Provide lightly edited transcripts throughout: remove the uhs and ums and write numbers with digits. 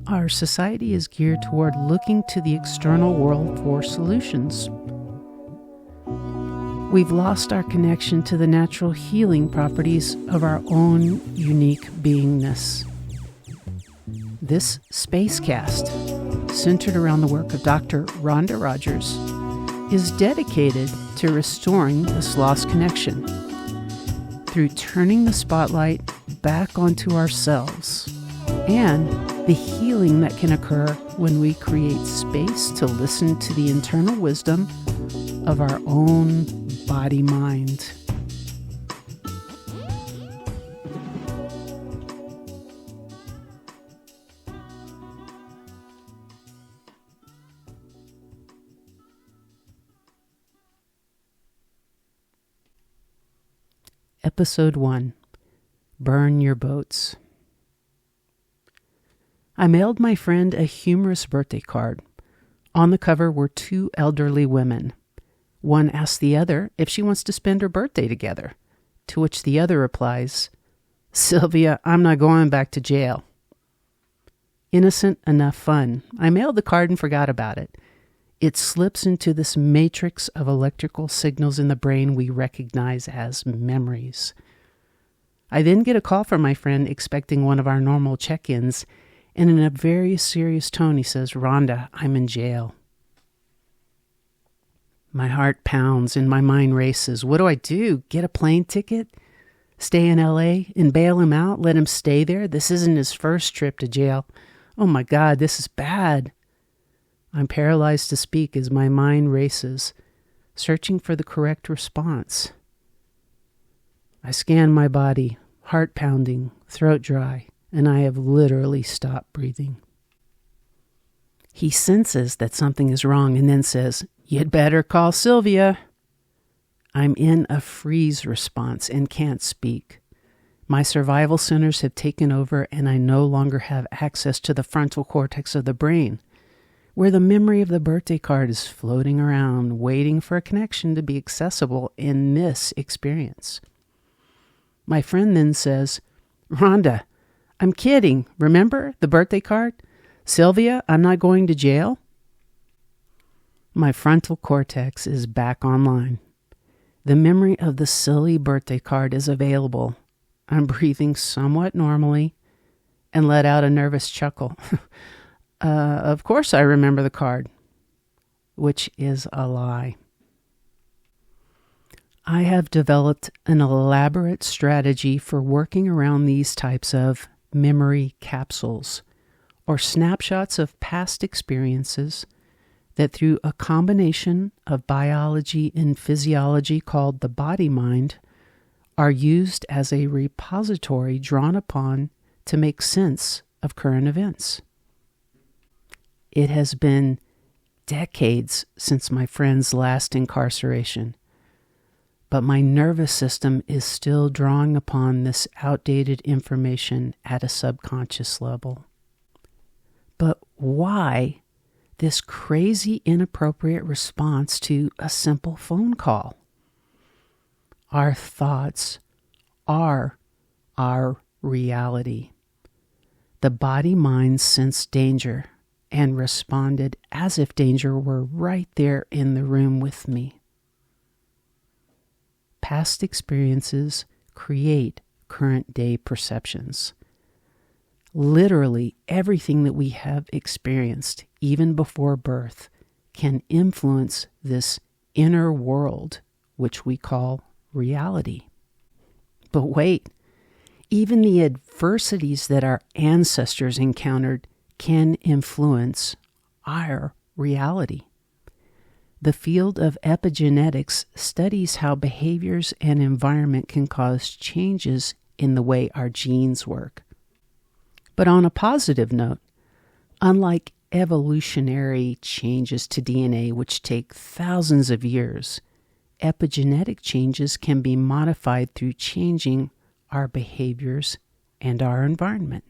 Our society is geared toward looking to the external world for solutions. We've lost our connection to the natural healing properties of our own unique beingness. This Spacecast, centered around the work of Dr. Rhonda Rogers, is dedicated to restoring this lost connection through turning the spotlight back onto ourselves and the healing that can occur when we create space to listen to the internal wisdom of our own body-mind. Episode 1. Burn Your Boats. I mailed my friend a humorous birthday card. On the cover were two elderly women. One asks the other if she wants to spend her birthday together, to which the other replies, "Sylvia, I'm not going back to jail." Innocent enough fun. I mailed the card and forgot about it. It slips into this matrix of electrical signals in the brain we recognize as memories. I then get a call from my friend expecting one of our normal check-ins, and in a very serious tone he says, "Rhonda, I'm in jail." My heart pounds and my mind races. What do I do? Get a plane ticket? Stay in LA and bail him out? Let him stay there? This isn't his first trip to jail. Oh my God, this is bad. I'm paralyzed to speak as my mind races, searching for the correct response. I scan my body, heart pounding, throat dry, and I have literally stopped breathing. He senses that something is wrong and then says, "You'd better call Sylvia." I'm in a freeze response and can't speak. My survival centers have taken over and I no longer have access to the frontal cortex of the brain, where the memory of the birthday card is floating around, waiting for a connection to be accessible in this experience. My friend then says, "Rhonda, I'm kidding. Remember the birthday card? Sylvia, I'm not going to jail." My frontal cortex is back online. The memory of the silly birthday card is available. I'm breathing somewhat normally and let out a nervous chuckle. Of course I remember the card, which is a lie. I have developed an elaborate strategy for working around these types of memory capsules, or snapshots of past experiences that through a combination of biology and physiology called the body-mind are used as a repository drawn upon to make sense of current events. It has been decades since my friend's last incarceration, but my nervous system is still drawing upon this outdated information at a subconscious level. But why this crazy, inappropriate response to a simple phone call? Our thoughts are our reality. The body-mind sensed danger and responded as if danger were right there in the room with me. Past experiences create current day perceptions. Literally everything that we have experienced, even before birth, can influence this inner world, which we call reality. But wait, even the adversities that our ancestors encountered can influence our reality. The field of epigenetics studies how behaviors and environment can cause changes in the way our genes work. But on a positive note, unlike evolutionary changes to DNA, which take thousands of years, epigenetic changes can be modified through changing our behaviors and our environment.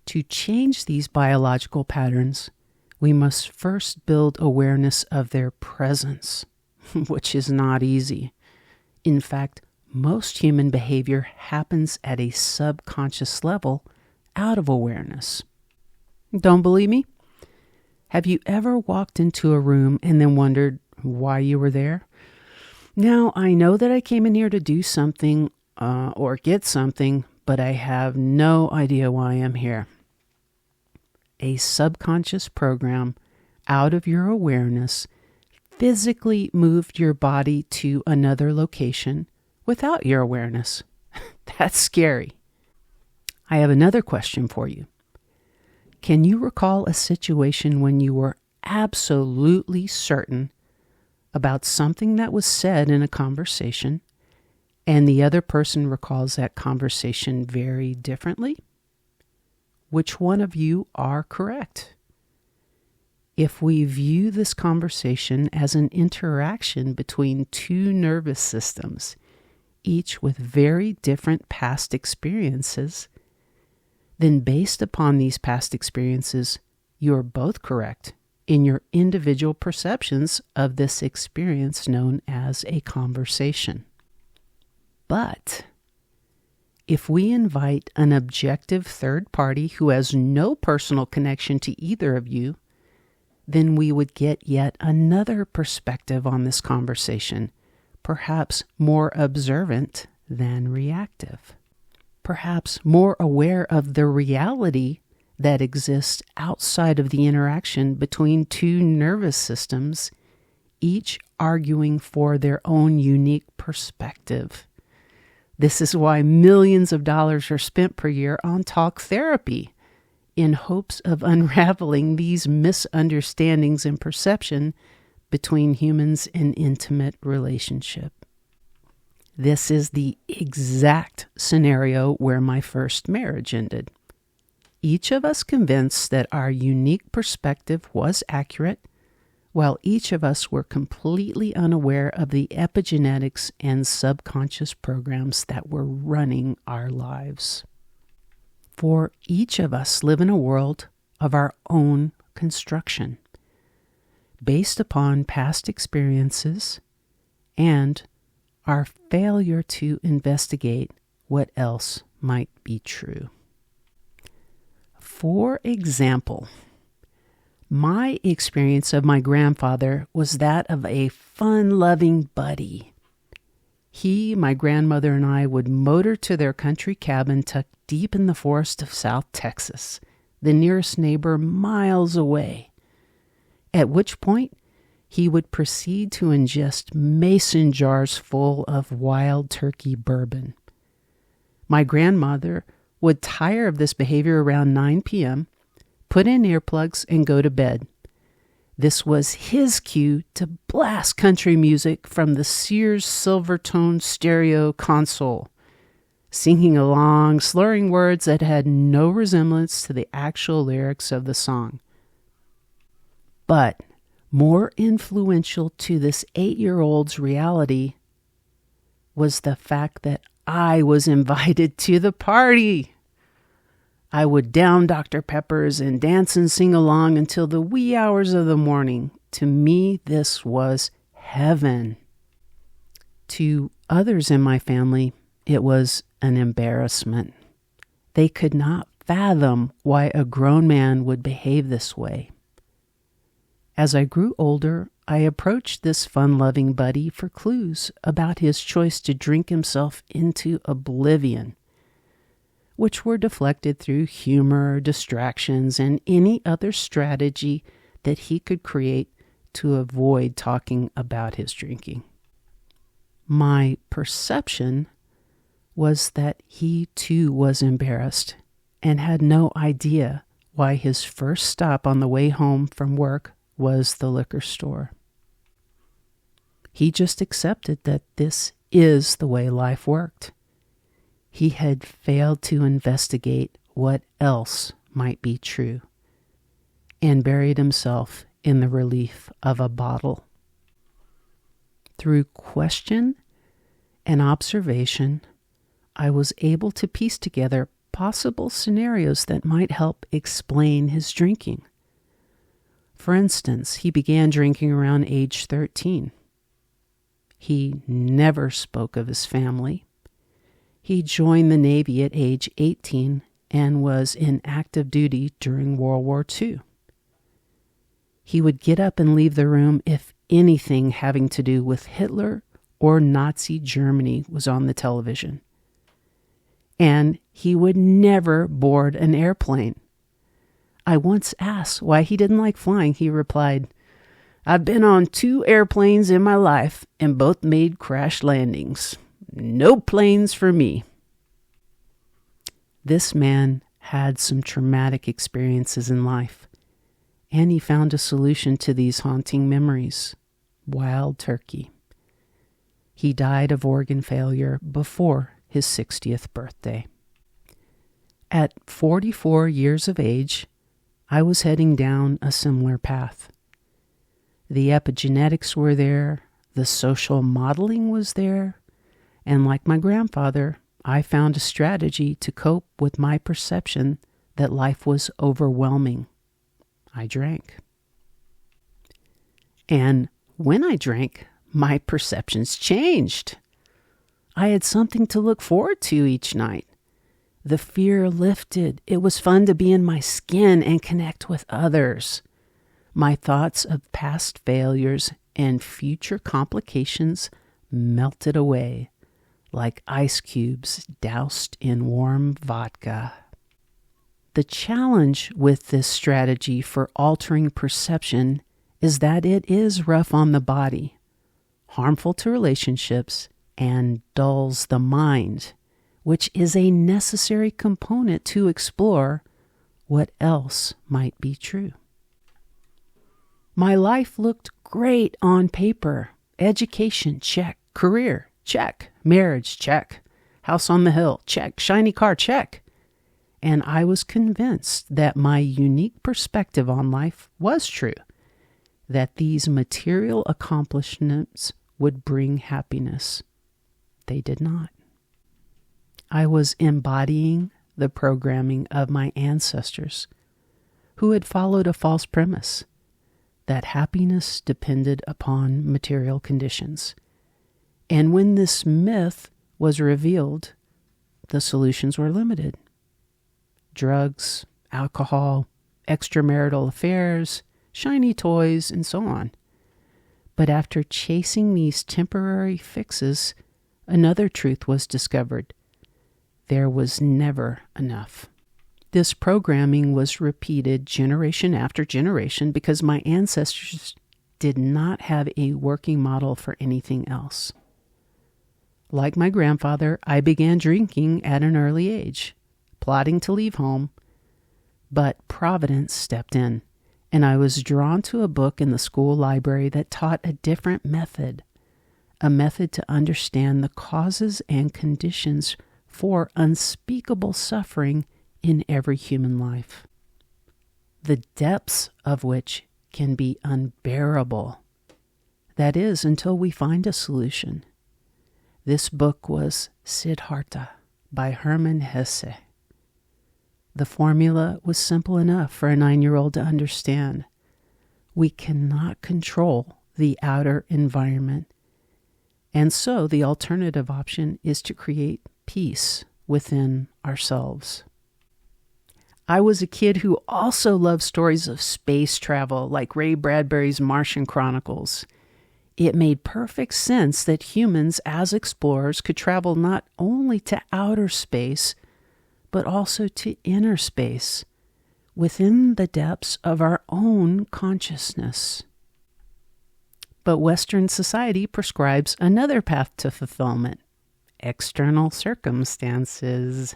To change these biological patterns, we must first build awareness of their presence, which is not easy. In fact, most human behavior happens at a subconscious level out of awareness. Don't believe me? Have you ever walked into a room and then wondered why you were there? Now, I know that I came in here to do something or get something, but I have no idea why I'm here. A subconscious program out of your awareness physically moved your body to another location without your awareness. That's scary. I have another question for you. Can you recall a situation when you were absolutely certain about something that was said in a conversation, and the other person recalls that conversation very differently? Which one of you are correct? If we view this conversation as an interaction between two nervous systems, each with very different past experiences, then based upon these past experiences, you are both correct in your individual perceptions of this experience known as a conversation. But if we invite an objective third party who has no personal connection to either of you, then we would get yet another perspective on this conversation, perhaps more observant than reactive. Perhaps more aware of the reality that exists outside of the interaction between two nervous systems, each arguing for their own unique perspective. This is why millions of dollars are spent per year on talk therapy, in hopes of unraveling these misunderstandings and perception between humans in intimate relationship. This is the exact scenario where my first marriage ended. Each of us convinced that our unique perspective was accurate, while each of us were completely unaware of the epigenetics and subconscious programs that were running our lives. For each of us live in a world of our own construction, based upon past experiences and our failure to investigate what else might be true. For example, my experience of my grandfather was that of a fun-loving buddy. He, my grandmother, and I would motor to their country cabin tucked deep in the forest of South Texas, the nearest neighbor miles away, at which point he would proceed to ingest mason jars full of wild turkey bourbon. My grandmother would tire of this behavior around 9 p.m., put in earplugs, and go to bed. This was his cue to blast country music from the Sears Silvertone stereo console, singing along, slurring words that had no resemblance to the actual lyrics of the song. But more influential to this 8-year-old's reality was the fact that I was invited to the party. I would down Dr. Peppers and dance and sing along until the wee hours of the morning. To me, this was heaven. To others in my family, it was an embarrassment. They could not fathom why a grown man would behave this way. As I grew older, I approached this fun-loving buddy for clues about his choice to drink himself into oblivion, which were deflected through humor, distractions, and any other strategy that he could create to avoid talking about his drinking. My perception was that he too was embarrassed and had no idea why his first stop on the way home from work was the liquor store. He just accepted that this is the way life worked. He had failed to investigate what else might be true and buried himself in the relief of a bottle. Through question and observation, I was able to piece together possible scenarios that might help explain his drinking. For instance, he began drinking around age 13. He never spoke of his family. He joined the Navy at age 18 and was in active duty during World War II. He would get up and leave the room if anything having to do with Hitler or Nazi Germany was on the television. And he would never board an airplane. I once asked why he didn't like flying. He replied, "I've been on 2 airplanes in my life and both made crash landings. No planes for me." This man had some traumatic experiences in life, and he found a solution to these haunting memories: wild turkey. He died of organ failure before his 60th birthday. At 44 years of age, I was heading down a similar path. The epigenetics were there, the social modeling was there, and like my grandfather, I found a strategy to cope with my perception that life was overwhelming. I drank. And when I drank, my perceptions changed. I had something to look forward to each night. The fear lifted. It was fun to be in my skin and connect with others. My thoughts of past failures and future complications melted away like ice cubes doused in warm vodka. The challenge with this strategy for altering perception is that it is rough on the body, harmful to relationships, and dulls the mind, which is a necessary component to explore what else might be true. My life looked great on paper. Education, check. Career, check. Marriage, check. House on the hill, check. Shiny car, check. And I was convinced that my unique perspective on life was true, that these material accomplishments would bring happiness. They did not. I was embodying the programming of my ancestors, who had followed a false premise that happiness depended upon material conditions. And when this myth was revealed, the solutions were limited. Drugs, alcohol, extramarital affairs, shiny toys, and so on. But after chasing these temporary fixes, another truth was discovered. There was never enough. This programming was repeated generation after generation because my ancestors did not have a working model for anything else. Like my grandfather, I began drinking at an early age, plotting to leave home, but Providence stepped in, and I was drawn to a book in the school library that taught a different method, a method to understand the causes and conditions for unspeakable suffering in every human life, the depths of which can be unbearable. That is, until we find a solution. This book was Siddhartha by Hermann Hesse. The formula was simple enough for a 9-year-old to understand. We cannot control the outer environment, and so the alternative option is to create peace within ourselves. I was a kid who also loved stories of space travel, like Ray Bradbury's Martian Chronicles. It made perfect sense that humans, as explorers, could travel not only to outer space, but also to inner space, within the depths of our own consciousness. But Western society prescribes another path to fulfillment: external circumstances.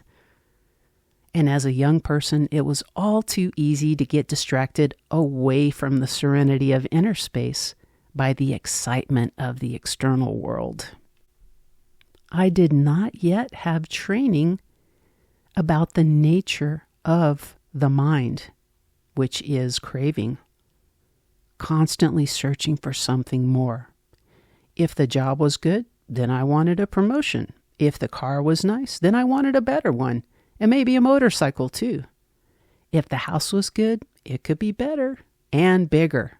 And as a young person, it was all too easy to get distracted away from the serenity of inner space by the excitement of the external world. I did not yet have training about the nature of the mind, which is craving, constantly searching for something more. If the job was good, then I wanted a promotion. If the car was nice, then I wanted a better one, and maybe a motorcycle too. If the house was good, it could be better and bigger.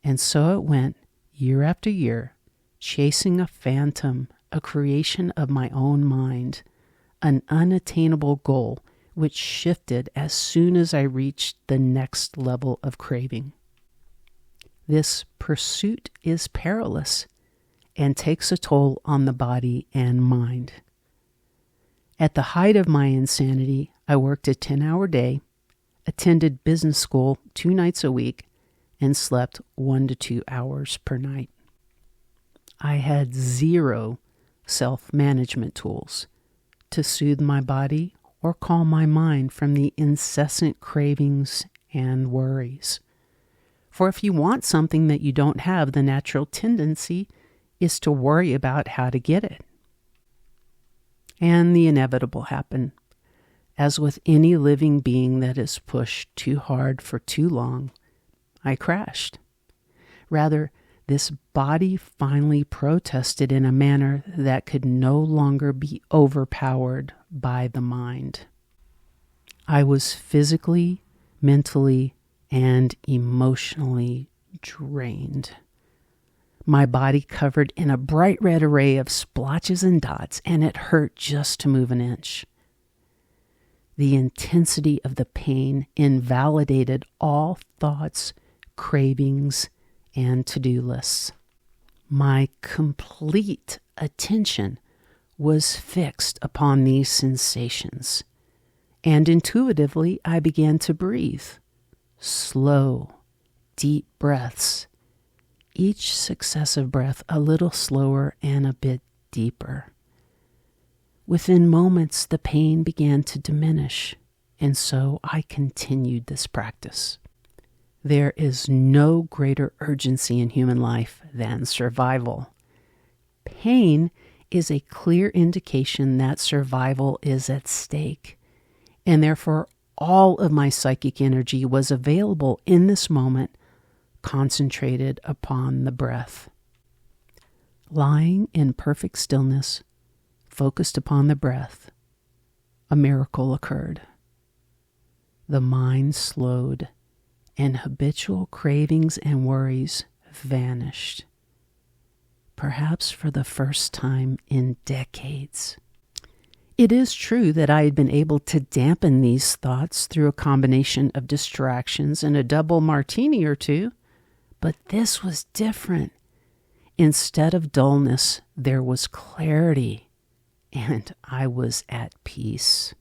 And so it went, year after year, chasing a phantom, a creation of my own mind, an unattainable goal, which shifted as soon as I reached the next level of craving. This pursuit is perilous and takes a toll on the body and mind. At the height of my insanity, I worked a 10-hour day, attended business school 2 nights a week, and slept 1 to 2 hours per night. I had zero self-management tools to soothe my body or calm my mind from the incessant cravings and worries. For if you want something that you don't have, the natural tendency is to worry about how to get it. And the inevitable happened. As with any living being that is pushed too hard for too long, I crashed. Rather, this body finally protested in a manner that could no longer be overpowered by the mind. I was physically, mentally, and emotionally drained. My body covered in a bright red array of splotches and dots, and it hurt just to move an inch. The intensity of the pain invalidated all thoughts, cravings, and to-do lists. My complete attention was fixed upon these sensations, and intuitively I began to breathe. Slow, deep breaths, each successive breath a little slower and a bit deeper. Within moments, the pain began to diminish, and so I continued this practice. There is no greater urgency in human life than survival. Pain is a clear indication that survival is at stake, and therefore all of my psychic energy was available in this moment, concentrated upon the breath. Lying in perfect stillness, focused upon the breath, a miracle occurred. The mind slowed, and habitual cravings and worries vanished, perhaps for the first time in decades. It is true that I had been able to dampen these thoughts through a combination of distractions and a double martini or two, but this was different. Instead of dullness, there was clarity, and I was at peace.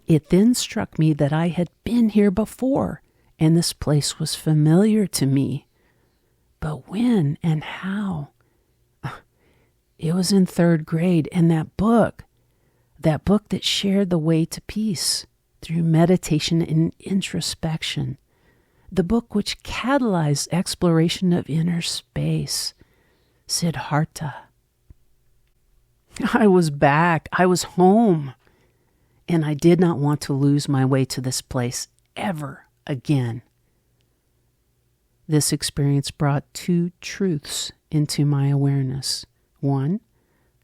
It then struck me that I had been here before, and this place was familiar to me. But when and how? It was in 3rd grade, and that book that shared the way to peace through meditation and introspection, the book which catalyzed exploration of inner space, Siddhartha. I was back. I was home. And I did not want to lose my way to this place ever again. This experience brought 2 truths into my awareness. 1,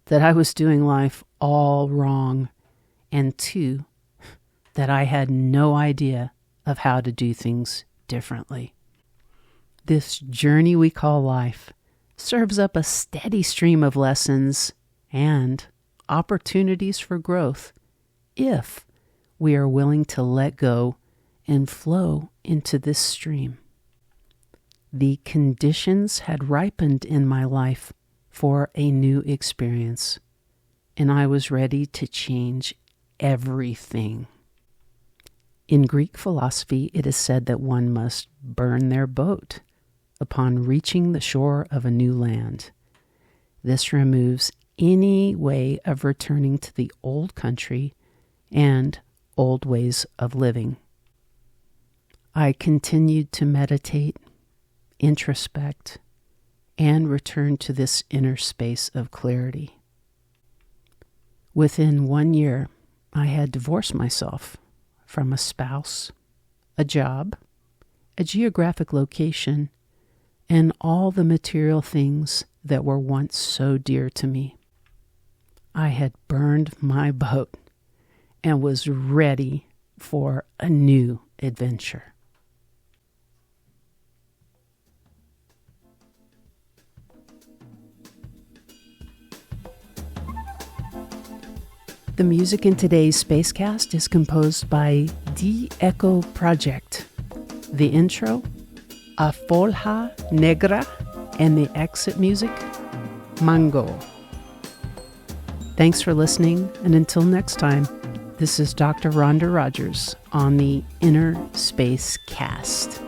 that I was doing life all wrong. And 2, that I had no idea of how to do things differently. This journey we call life serves up a steady stream of lessons and opportunities for growth, if we are willing to let go and flow into this stream. The conditions had ripened in my life for a new experience, and I was ready to change everything. In Greek philosophy, it is said that one must burn their boat upon reaching the shore of a new land. This removes any way of returning to the old country and old ways of living. I continued to meditate, introspect, and return to this inner space of clarity. Within 1 year, I had divorced myself from a spouse, a job, a geographic location, and all the material things that were once so dear to me. I had burned my boat and was ready for a new adventure. The music in today's Spacecast is composed by The Echo Project. The intro, A Folha Negra, and the exit music, Mango. Thanks for listening, and until next time, this is Dr. Rhonda Rogers on the Inner Space Cast.